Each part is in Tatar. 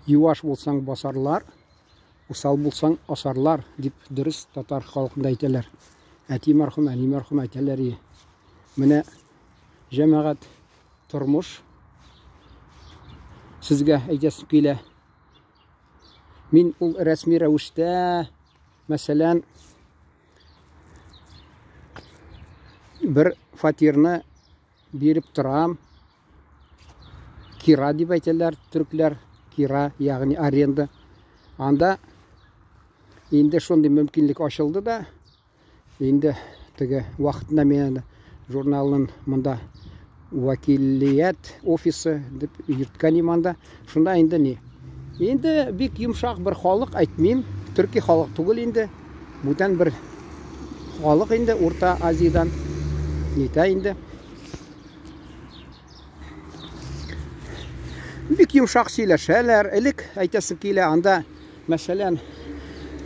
Юаш булсаң басарлар, усал булсаң асарлар дип дөрес татар халкында әйтәләр. Әти мәрхүм, әни мәрхүм әйтәләр. Менә җәмәгать тормыш сезгә әйтәсем килә. Мин ул рәсми рәвештә, мәсәлән, бер фатирны биреп торам. Кира дип әйтәләр төрекләр, кира, ягъни аренда. Анда инде шундый мөмкинлек ачылды да, инде теге вакытында мен журналның монда вәкиллият офисы дип йөрткән иманда. Шунда инде ни? Инде бик йомшак бер халык, әйтмим, төрки халык түгел инде. Бүтән бер халык инде Урта Азиядан нитә инде. Бик йомшак сөйләшәләр. Элек әйтәсем килә, анда мәсәлән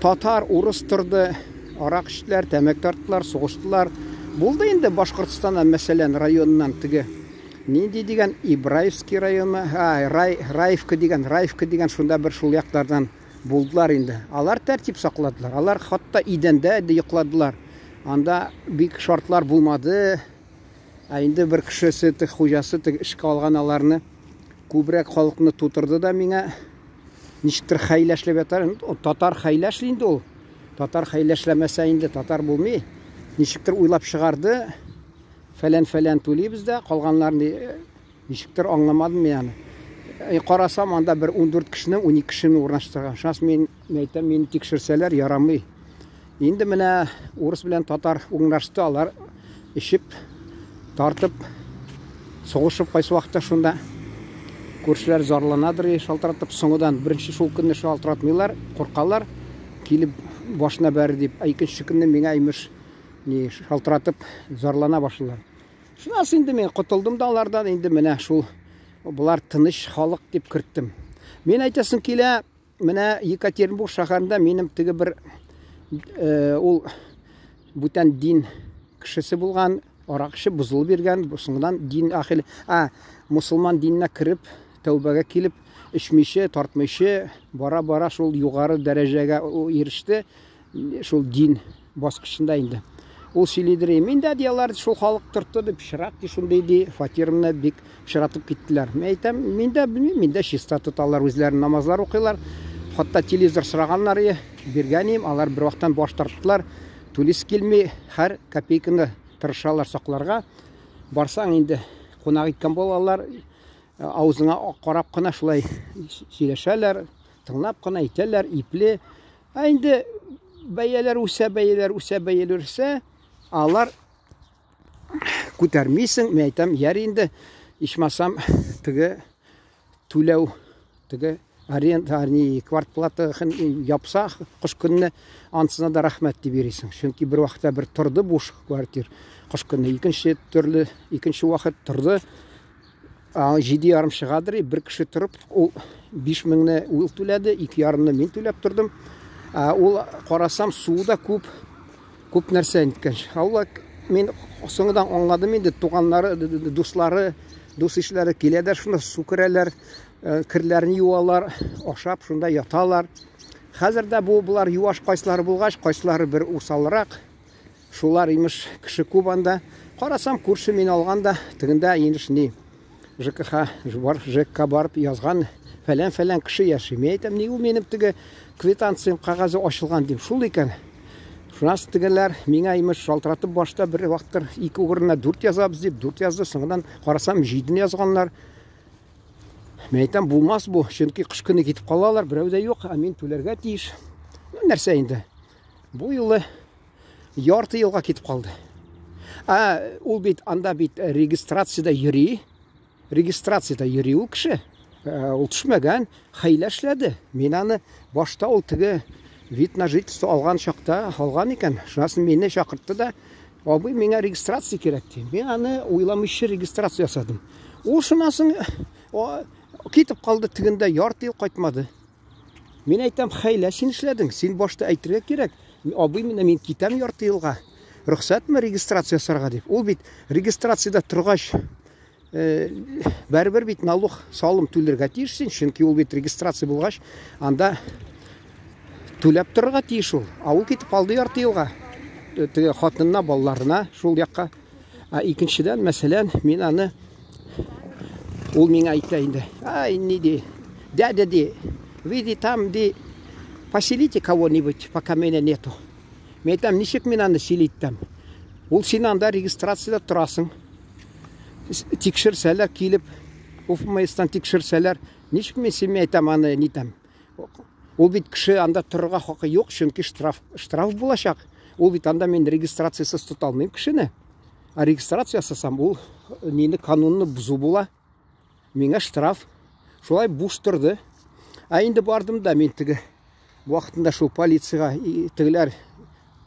татар, урыс торды, арак эчтеләр, тәмәк тарттылар, сугыштылар. Булды инде Башкортстаннан, мәсәлән, районнан теге нинди дигән Ибраевский районы, Раевка дигән шунда бер шул яклардан булдылар инде. Алар тәртип сакладылар. Алар хатта идәндә йокладылар. Анда бик шартлар булмады. Инде бер кешесе, хуҗасы эшкә алган аларны күбрәк халыкны тутырды да миңа ничектер хәйләшләп ятар. Татар хәйләшли инде ул. Татар хәйләшләмәсә инде татар булмый. Ничектер уйлап чыгарды. Фәлән түлибез дә, калганнарны ничектер аңламадым мен. Карасам, анда бер 14 кешенең 12 кешене урнаштырган. Шас мен әйтәм, мине тикшерсәләр ярамый. Инде менә урыс белән татар уңнашты, алар ишеп, тартып, сугышып кайсы вакытта шунда күршеләр зарланадыр, шалтыратып, соңыдан беренче шул көнне шалтыратмыйлар, куркалар, килеп башына бәр дип, икенче көнне миңа имеш ни шалтыратып зарлана башлыйлар. Шуннан инде мен котылдым да алардан, инде менә шул булар тыныч халык дип керттем. Мен әйтәсем килә, менә Екатеринбург шәһәрендә минем теге бер ул бүтән дин кешесе булган, арак эчеп бузылып биргән, соңдан дин ахил, мусулман диненә кереп, тәүбәгә килеп, эчмичә, тартмыйча, бара-бара шул югары дәрәҗәгә иреште, шул дин баскычында инде. Ул сөйлидер, мин дә диялар шул халык тортты дип, пишрак ди шундый ди, фатирымны бик пишратып киттеләр. Мен әйтәм, мин дә белмим, мин дә чиста тоталар, үзләрен намазлар укыйлар. Хатта телевизор сораганнар, биргәнем, алар бер вакыттан баш тарттылар. Түлис килми, һәр копейканы тырышалар сакларга. Барсаң инде кунак иткән булалар, авызыңа карап кына шулай сөйләшәләр, тыңлап кына әйтәләр, ипле. Инде бәяләр үсә, алар күтәрмисең, мен әйтәм, яр инде ичмасам теге түләү, теге аренда, квартплата япса, кыш көнне ансына да рәхмәт дип бирисең. Чөнки бер вакытта бер торды буш квартир, кыш көнне икенче вакыт торды. 7,5 чыгадыр, бер кеше торып, ул 5 меңне ул түләде, 2,5-ны мин түләп тордым. Ул карасам суда күп нәрсә иткән. Алла мен соңыдан аңладым инде, туганнары, дуслары, дус ишләре киләдер, шунда су керәләр, кирләрне юалар, ашап шунда яталар. Хәзер дә булар юаш кайсылары булгач, кайсылары бер усалрак. Шулар имеш кеше күп анда. Карасам күрше мен алганда, тегендә инеш ни ЖКХ барып язган фәлән кеше яши. Мен әйтәм, ни ул минем теге квитанциям кагазы ачылган дип, шул икән. Шуннан тегеләр миңа имеш шалтыратып башта бер вакыттыр 2 урынына 4 язабыз дип, 4 язды, соңдан карасам 7-не язганнар. Мен әйтәм, булмас бу, чөнки кыш көне китеп калалар, берәү дә юк, мин түләргә тиеш. Нәрсә инде? Бу юлы ярты елга китеп калды. Ул бит анда бит регистрациядә йөри ул кеше. Ул төшмәгән, хәйләшләде. Мин аны башта ул теге вид на жительство алган чакта алган икән. Шунасын мине чакыртты да, абый, миңа регистрация кирәк ди. Мин аны уйламыйча регистрация ясадым. Ул шунасын китеп калды, тегендә ярты ел кайтмады. Мин әйтәм, хәйлә син эшләдең, син башта әйтергә кирәк. Абый, мин китәм ярты елга. Рөхсәтме регистрация ясарга дип. Ул бит регистрациядә торгач бәрбір бит налог салым түләргә тиешсең, чөнки ул бит регистрация булгач, анда түләп торырга тиеш ул. Ул китеп алды ярты елга. Теге хатынына, балаларына шул якка. Икенчедән, мәсәлән, мин аны ул миңа әйтә инде. Ай, ни ди? Дядя ди, вы там ди поселите кого-нибудь, пока меня нету. Мен там ничек мен аны селит там. Ул син анда регистрацияда торасың. Тикшерсәләр килеп, уфмайстан тикшерсәләр, ничек мен сине әйтәм аны нитәм. Ул бит кеше анда торырга хакы юк, чөнки штраф булачак. Ул бит анда мен регистрациясыз тота алмыйм кешене. Регистрация ясасам, ул нине канунны бузу була. Миңа штраф. Шулай буш торды. Инде бардым да мен теге вакытында шул полицияга тегеләр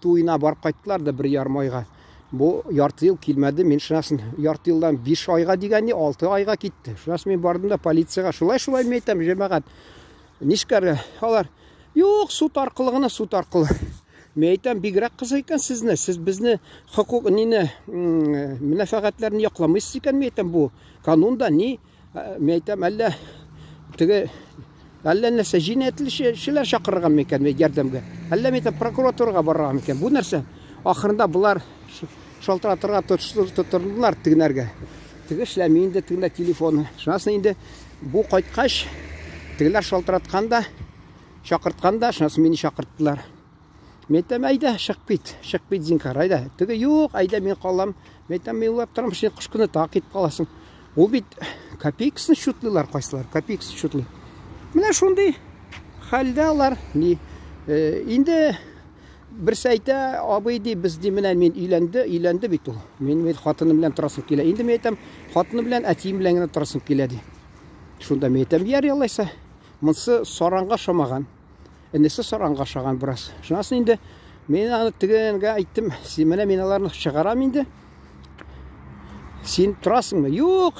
туйына барып кайттылар да 1,5 айга. Бу ярты ел килмәде. Мен шунасын ярты елдан 5 айга дигәнне 6 айга китте. Шунасы мен бардым да полицияга шулай мен әйтәм, җәмәгать. Нишкәр алар? Юк, суд аркылы гына, суд аркылы. Мен әйтәм, бигрәк кызык икән сезне. Сез безне хукук нине мөнәфәгатьләрне якламыйсыз икән, мен әйтәм, бу канунда ни? Мен әйтәм, әллә нәрсә җинаятьчеләр чакырырга микән ярдәмгә? Әллә мен әйтәм, прокуратурага барырга микән? Бу нәрсә? Ахырында булар шалтыратырга тотындылар тегенәргә. Теге эшләми инде тегендә телефоны. Шунасын инде бу кайткач тегеләр шалтыратканда, чакыртканда, шунасын мине чакырттылар. Мен әйтәм, әйдә, чык бит зинкар, әйдә. Теге юк, әйдә мен калам. Мен әйтәм, мен уйлап торам, син кыш көне тагы китеп каласың. Ул бит копейкасын шутлыйлар кайсылар, копейкасын шутлый. Менә шундый хәлдә алар. Инде берсе әйтә, абый ди, без ди менә мен өйләнде бит ул. Мен хатыным белән торасым килә. Инде мен әйтәм, хатыны белән, әтием белән генә торасым килә ди. Шунда мен әйтәм, яр ялайса, монсы саранга шамаган. Энесе саранга шаган бераз. Шунасын инде мен аны тегенгә әйттем, син менә мен аларны чыгарам инде. Син торасыңмы? Юк.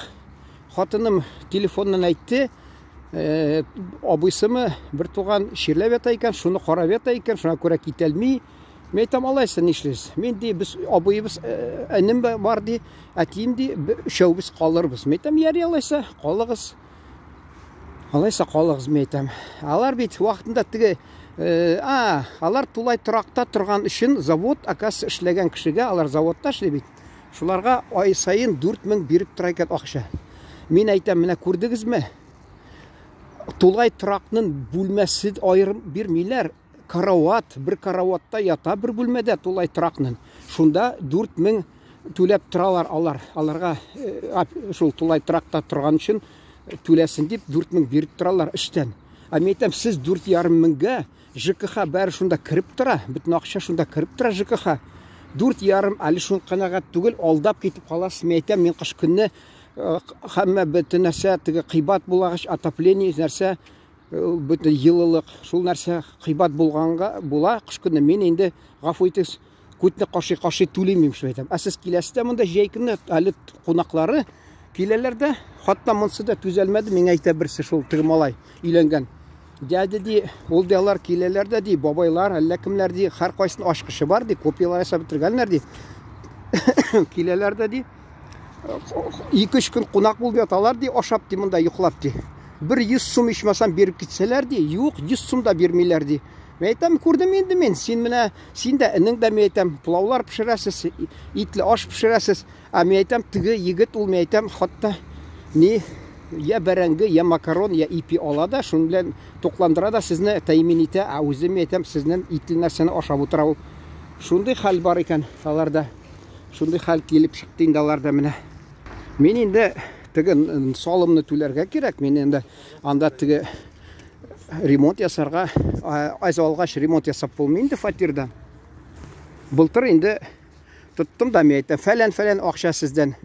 Хатыным телефоннан әйтте, абыйсымы бер туган ширләп ята икән, шуны карап ята икән, шуңа күрә китәлми. Мен әйтәм, алайса нишләс? Мен ди, без абыйыбыз, энем бар ди, әтием ди, өчәүбез калырбыз. Мен әйтәм, яр ялайса, калыгыз. Алайса калыгыз, мен әйтәм. Алар бит вакытында теге алар тулай торакта торган өчен завод акас эшләгән кешегә, алар заводта эшли бит. Шуларга ай сайын 4000 биреп тора икән акча. Мен әйтәм, менә күрдегезме? Тулай торакның бүлмәсе аерым бирмиләр. Карават, бер караватта ята, бер бүлмәдә тулай торакның. Шунда 4000 түләп торалар алар. Аларга шул тулай торакта торган өчен түләсен дип 4000 биреп торалар эштән. Мен әйтәм, сез 4,5 меңгә ЖКХ бәр шунда кирип тора, бөтен акча шунда кирип тора ЖКХ. 4,5 әле шун канагат түгел, алдап китеп каласыз. Мен әйтәм, мен кыш көнне һәммә бөтен нәрсә теге кыйбат булагыч, отопление нәрсә, бөтен йылылык, шул нәрсә кыйбат булганга була. Кыш көнне мен инде гафу итегез, күтне кашый түлимим шул әйтәм. Сез киләсез монда җәй көнне әле кунаклары киләләр дә, хатта монсы да түзәлмәде. Мен әйтә берсе шул теге малай өйләнгән. Дәде ди, ул дилар киләләр дә ди, бабайлар, әллә кемләр ди, һәр кайсын ашкышы бар ди, копиялар ясап бетергәннәр ди. Киләләр дә ди. 2-3 көн кунак булып яталар ди, ашап ди, монда йоклап ди. 100 сум ичмасам берип китсәләр ди, юк, 100 сум да бирмиләр ди. Мен әйтәм, күрдем инде мен, син менә, син дә энең дә, мен әйтәм, пулаулар пешерәсез, итле аш пешерәсез. Мен әйтәм, теге егет ул, мен әйтәм, хатта ни я бәрәңге, я макарон, я ипи ала да, шуның белән токландыра да сезне тәэмин итә. Үзем әйтәм, сезнең итле нәрсәне ашап утыра ул. Шундый хәл бар икән аларда. Шундый хәл килеп чыкты инде аларда менә. Мен инде теге салымны түләргә кирәк. Мен инде анда теге ремонт ясарга, аз алгач ремонт ясап булмый инде фатирда. Былтыр инде тоттым да, мен әйтәм, фәлән акча сездән.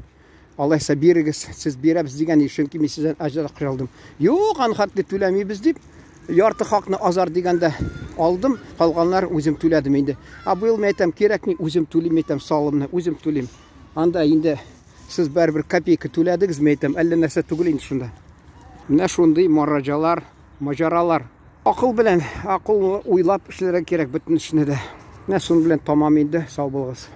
Алайса бирегез, сез бирәбез дигән өчен мен сездән аҗыр кырылдым. Юк, анхатлы түләмибез дип, ярты хакны азар дигәндә алдым, калганнар үзем түләдем инде. Быел мен әйтәм, кирәкми, үзем түлим, әйтәм, салымны үзем түлим. Анда инде сез бер копейка түләдегез, мен әйтәм, әллә нәрсә түгел инде шунда. Менә шундый мараҗалар, маҗаралар. Акыл белән, акыл уйлап эшләргә кирәк бөтен эшне дә. Менә шуның белән тамам инде, сау булыгыз.